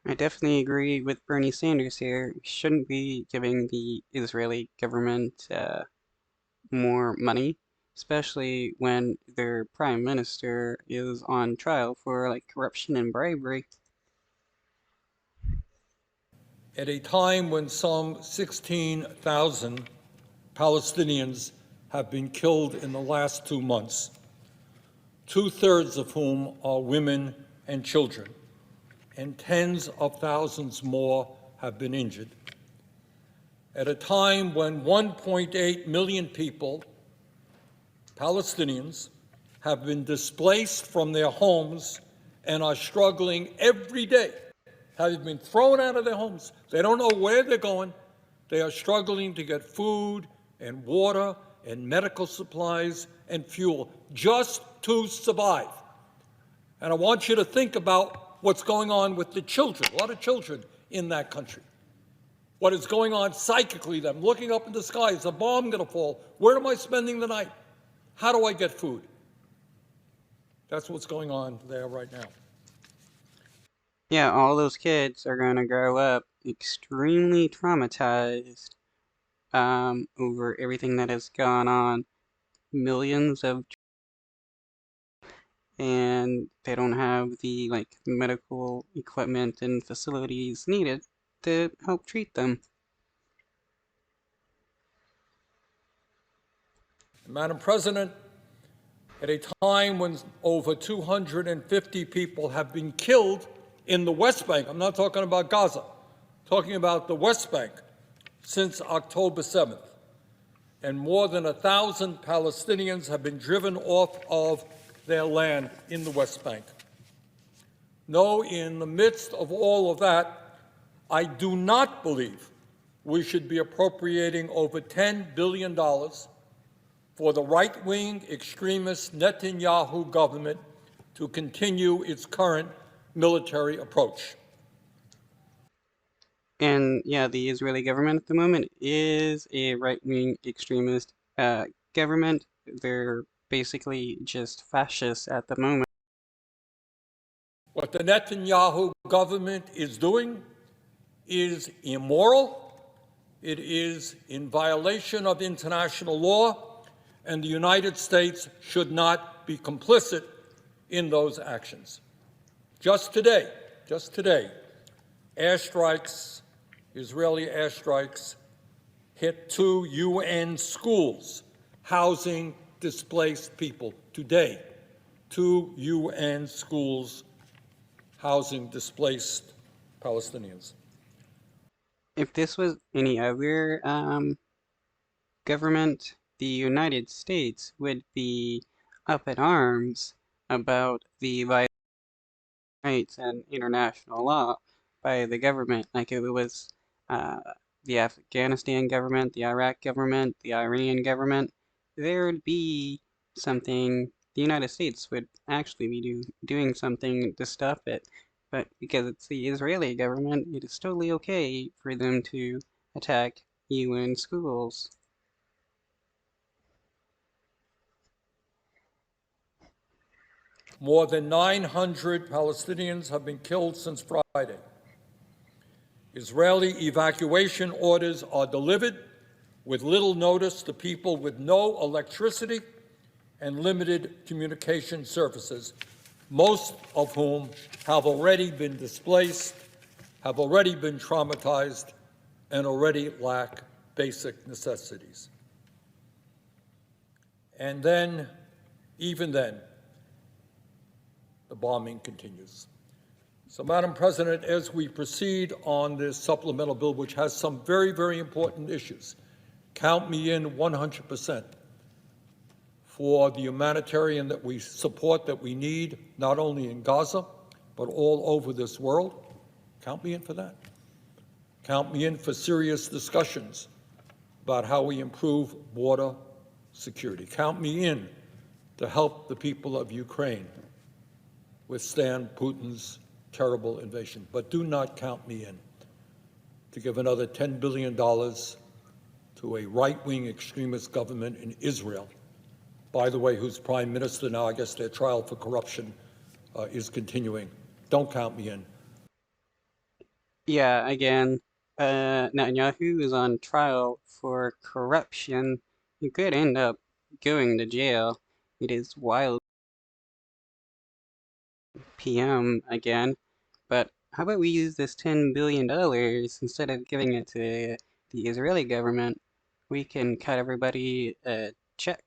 I definitely agree with Bernie Sanders here. We shouldn't be giving the Israeli government more money, especially when their prime minister is on trial for like corruption and bribery. At a time when some 16,000 Palestinians have been killed in the last 2 months, two-thirds of whom are women and children, and tens of thousands more have been injured. At a time when 1.8 million people, Palestinians, have been displaced from their homes and are struggling every day, have been thrown out of their homes. They don't know where they're going. They are struggling to get food and water and medical supplies and fuel just to survive. And I want you to think about what's going on with the children, a lot of children in that country. What is going on psychically, them looking up in the sky, is a bomb going to fall? Where am I spending the night? How do I get food? That's what's going on there right now. Yeah, all those kids are gonna grow up extremely traumatized over everything that has gone on. Millions of and they don't have the like medical equipment and facilities needed to help treat them. Madam President, at a time when over 250 people have been killed in the West Bank, I'm not talking about Gaza, I'm talking about the West Bank, since October 7th, and more than 1,000 Palestinians have been driven off of their land in the West Bank. No, in the midst of all of that, I do not believe we should be appropriating over $10 billion for the right-wing extremist Netanyahu government to continue its current military approach. And yeah, the Israeli government at the moment is a right-wing extremist government. They're basically just fascists at the moment. What the Netanyahu government is doing is immoral, it is in violation of international law, and the United States should not be complicit in those actions. Just today, airstrikes, Israeli airstrikes, hit 2 UN schools housing displaced people. Today, 2 UN schools housing displaced Palestinians. If this was any other government, the United States would be up in arms about the rights and international law by the government. Like if it was uh, the Afghanistan government, the Iraq government, the Iranian government, there would be something, the United States would actually be doing something to stop it. But because it's the Israeli government, it is totally okay for them to attack UN schools. More than 900 Palestinians have been killed since Friday. Israeli evacuation orders are delivered with little notice to people with no electricity and limited communication services, most of whom have already been displaced, have already been traumatized, and already lack basic necessities. And then, even then, the bombing continues. So, Madam President, as we proceed on this supplemental bill, which has some very, very important issues, count me in 100% for the humanitarian that we support, that we need, not only in Gaza, but all over this world. Count me in for that. Count me in for serious discussions about how we improve border security. Count me in to help the people of Ukraine withstand Putin's terrible invasion. But do not count me in to give another $10 billion to a right-wing extremist government in Israel, by the way, whose prime minister now, I guess their trial for corruption is continuing. Don't count me in. Yeah, again, Netanyahu is on trial for corruption. He could end up going to jail. It is wild. PM again. But how about we use this $10 billion instead of giving it to the Israeli government? We can cut everybody a check.